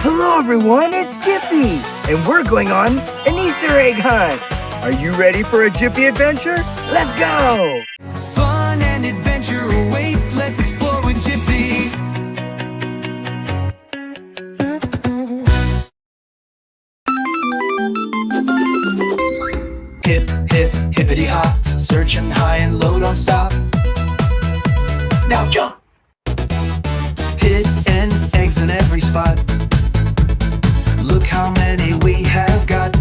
Hello everyone, it's Jiffy, and we're going on an Easter egg hunt. Are you ready for a Jiffy adventure? Let's go! Fun and adventure awaits. Let's explore with Jiffy. Hip, hip, hippity hop. Searching high and low, don't stop. Now jump! Hidden eggs in every spot. Look how many we have got.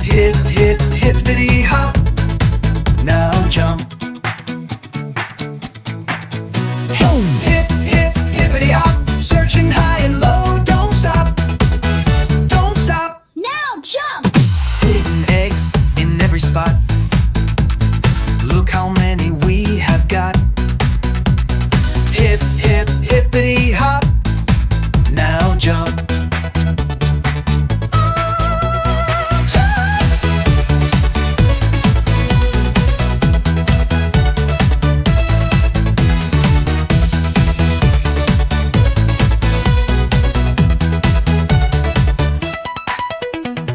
Hip, hip, hippity hop. Now jump. Hip, hip, hippity hop. Searching high and low, don't stop. Don't stop. Now jump! Hidden eggs in every spot. Look how many we have got. Hip, hip, hippity hop. Now jump.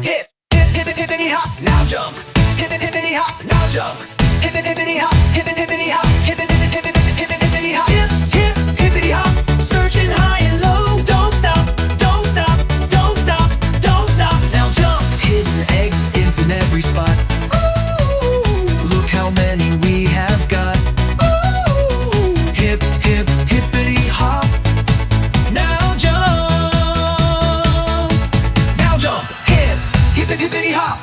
Hip, hip, hippity hop. Now jump. Hip, hippity hop. Now jump. Hip, hippity hop. Hip, hippity hop. Hip, hippity hop. Hip, hip, hippity hop. Searching high and low. Don't stop. Don't stop. Don't stop. Don't stop. Now jump. Hidden eggs in every spot. Ooh, look how many we have got. Ooh, hip, hip, hippity hop. Now jump. Now jump. Hip, hippity hop.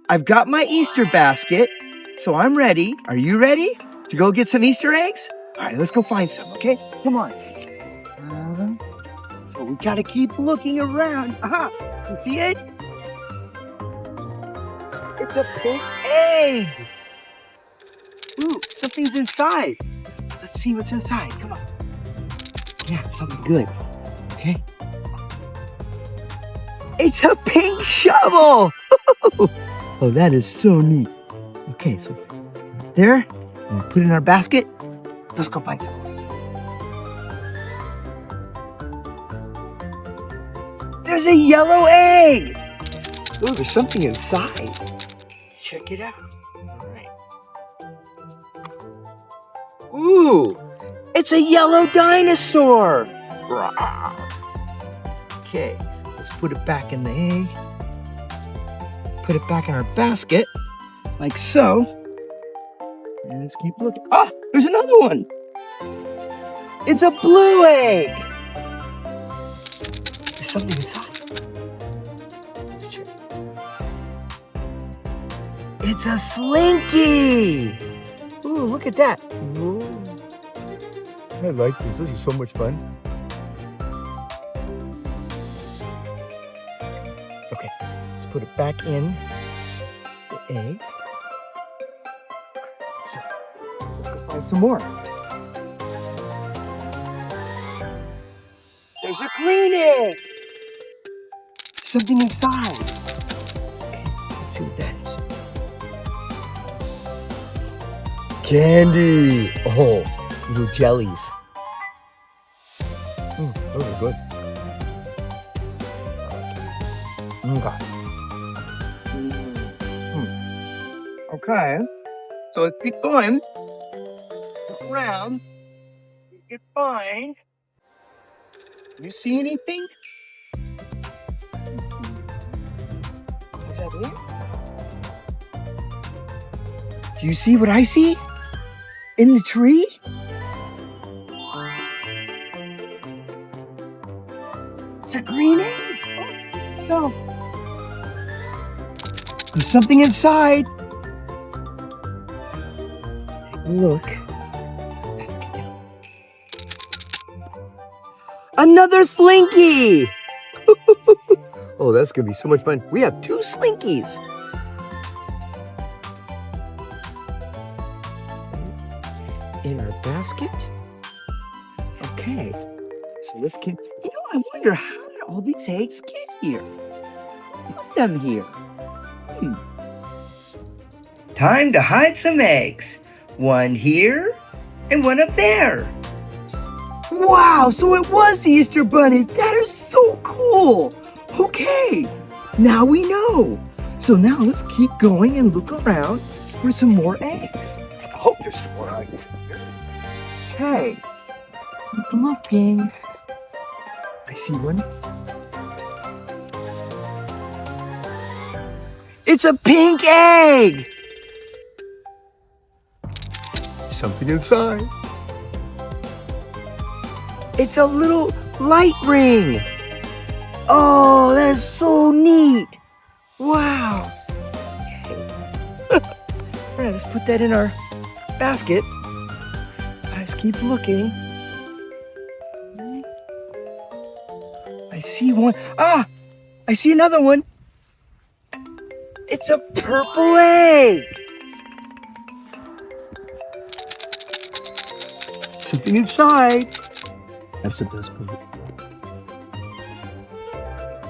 I've got my Easter basket, so I'm ready. Are you ready to go get some Easter eggs? All right, let's go find some, okay? Come on. So we gotta keep looking around. Aha! You see it? It's a big egg. Ooh, something's inside. Let's see what's inside. Come on. Yeah, something good. Okay. It's a pink shovel. Oh, that is so neat. Okay, so there, and put it in our basket. Let's go find some. There's a yellow egg. Ooh, there's something inside. Let's check it out. All right. Ooh, it's a yellow dinosaur. Okay, let's put it back in the egg. Put it back in our basket, like so. And let's keep looking. Ah, there's another one. It's a blue egg. There's something inside. Let's check. It's a slinky. Ooh, look at that. Ooh. I like these. This is so much fun. Okay, let's put it back in the egg. So, let's go find some more. There's a green egg. Something inside. Okay, let's see what that is. Candy. Oh, little jellies. Those are good. Okay. Okay. So let's keep going. Look around. You can find. You see anything? Is that it? Do you see what I see? In the tree? It's a green egg. Oh, no. There's something inside. Take a look. Basket down. Another slinky! Oh, that's gonna be so much fun. We have 2 slinkies. In our basket. Okay. So let's keep. You know, I wonder how did all these eggs get here? Put them here. Time to hide some eggs. One here and one up there. Wow, so it was the Easter Bunny. That is so cool. Okay, now we know. So now let's keep going and look around for some more eggs. I hope there's some more eggs. Okay, keep looking. I see one. It's a pink egg. Something inside. It's a little light ring. Oh, that is so neat. Wow. Okay. All right, let's put that in our basket. Let's keep looking. I see one. Ah, I see another one. It's a purple egg. Something inside. That's the best part.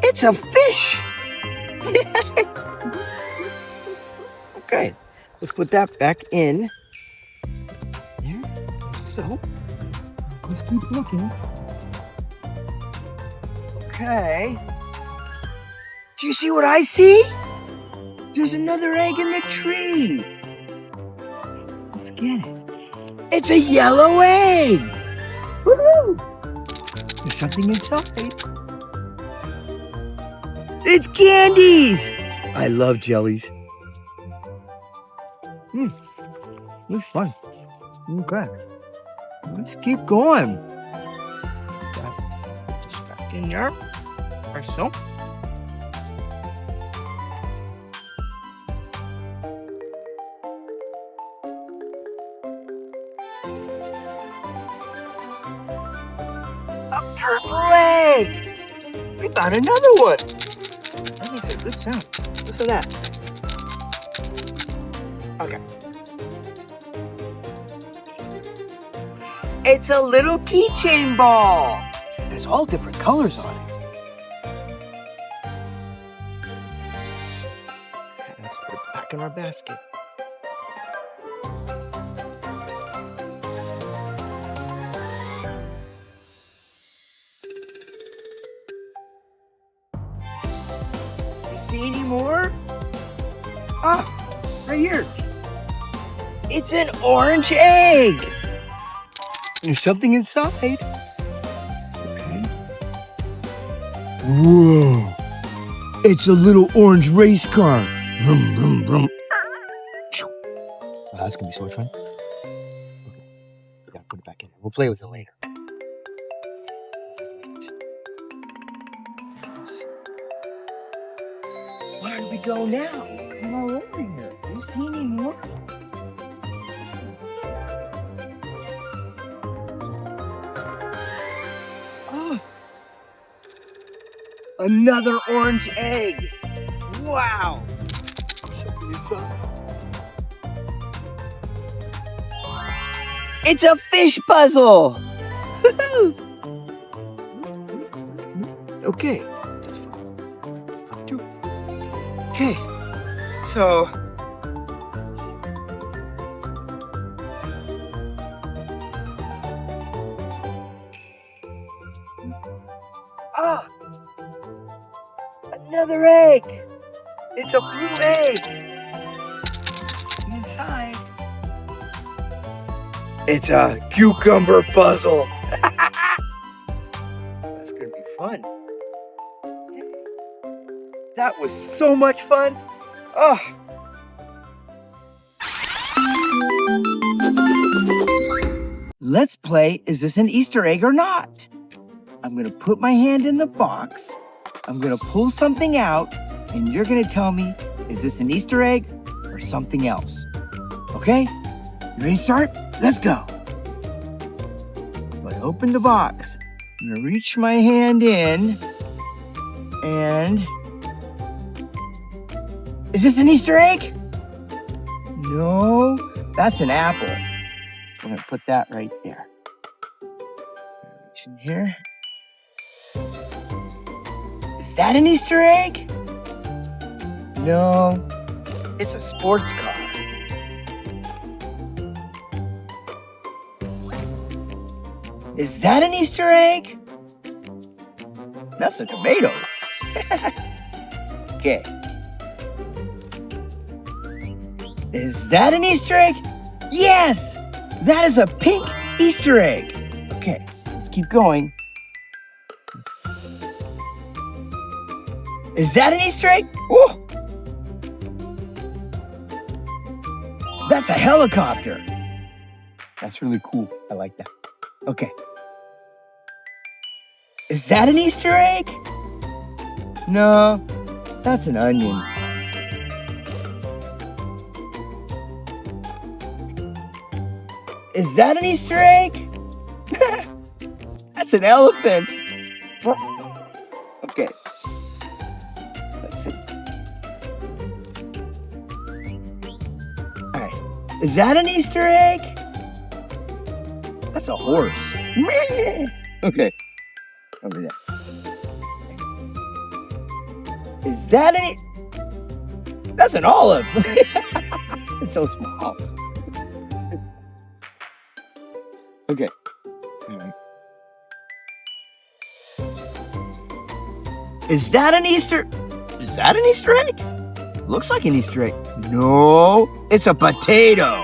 It's a fish. Okay, let's put that back in. There. So, let's keep looking. Okay. Do you see what I see? There's another egg in the tree. Let's get it. It's a yellow egg. Woohoo! There's something inside. It's candies. I love jellies. It's fun. Okay. Let's keep going. Just back in there. Like so. A purple egg! We got another one! That makes a good sound. Listen to that. Okay. It's a little keychain ball! It has all different colors on it. Okay, let's put it back in our basket. See any more? Ah, right here. It's an orange egg. There's something inside. Okay. Whoa. It's a little orange race car. Vroom, vroom, vroom. Wow, that's gonna be so much fun. Okay. We gotta put it back in. We'll play with it later. Where did we go now? I'm all over here. Do you see any more? Oh, another orange egg. Wow. Something inside. It's a fish puzzle. Okay, that's fun. That's fun too. Okay, so let's see. Ah, another egg. It's a blue egg. Inside, it's a cucumber puzzle. That's gonna be fun. That was so much fun. Oh. Let's play, is this an Easter egg or not? I'm gonna put my hand in the box. I'm gonna pull something out, and you're gonna tell me, is this an Easter egg or something else? Okay? You ready to start? Let's go. I open the box. I'm gonna reach my hand in, and is this an Easter egg? No, that's an apple. I'm gonna put that right there. Reach in here. Is that an Easter egg? No, it's a sports car. Is that an Easter egg? That's a tomato. Okay. Is that an Easter egg? Yes! That is a pink Easter egg. Okay, let's keep going. Is that an Easter egg? Oh! That's a helicopter. That's really cool. I like that. Okay. Is that an Easter egg? No, that's an onion. Is that an Easter egg? That's an elephant. Okay. Let's see. All right. Is that an Easter egg? That's a horse. Okay. Over there. Is that an... That's an olive. It's so small. Okay. All right. Is that an Easter egg? Looks like an Easter egg. No, it's a potato.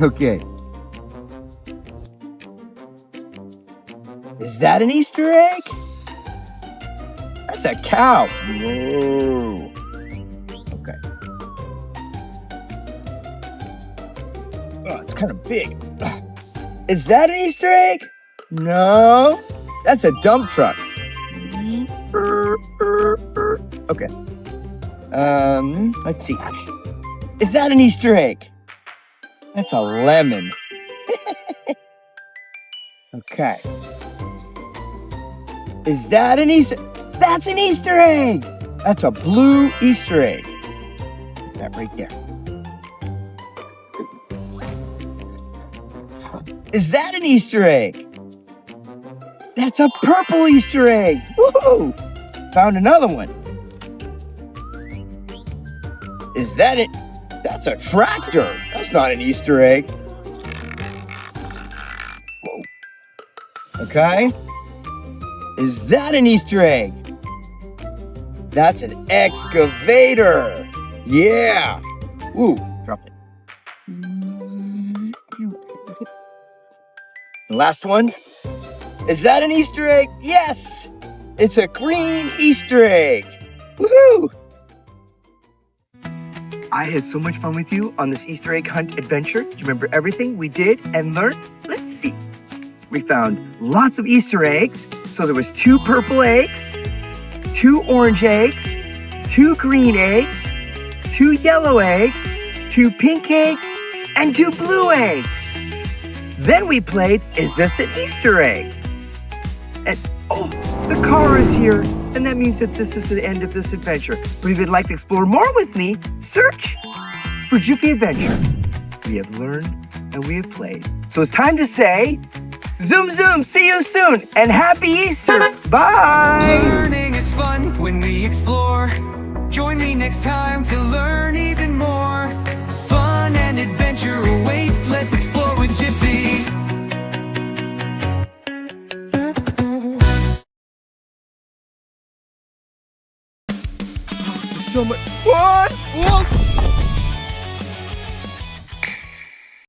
Okay. Is that an Easter egg? That's a cow. No. Okay. Oh, it's kind of big. Is that an Easter egg? No. That's a dump truck. Okay. Let's see. Is that an Easter egg? That's a lemon. Okay. Is that an Easter? That's an Easter egg. That's a blue Easter egg. Put that right there. Is that an Easter egg? That's a purple Easter egg. Woohoo! Found another one. Is that it? That's a tractor. That's not an Easter egg. Whoa. Okay. Is that an Easter egg? That's an excavator. Yeah. Ooh, drop it. The last one. Is that an Easter egg? Yes. It's a green Easter egg. Woohoo! I had so much fun with you on this Easter egg hunt adventure. Do you remember everything we did and learned? Let's see. We found lots of Easter eggs. So there was 2 purple eggs, 2 orange eggs, 2 green eggs, 2 yellow eggs, 2 pink eggs, and 2 blue eggs. Then we played, is this an Easter egg? And oh, the car is here. And that means that this is the end of this adventure. But if you'd like to explore more with me, search for Jiffy Adventure. We have learned and we have played. So it's time to say, zoom, zoom, see you soon, and happy Easter. Bye. Learning is fun when we explore. Join me next time to learn even more. Fun and adventure awaits. Let's explore with Jiffy. This is so much fun. Whoa.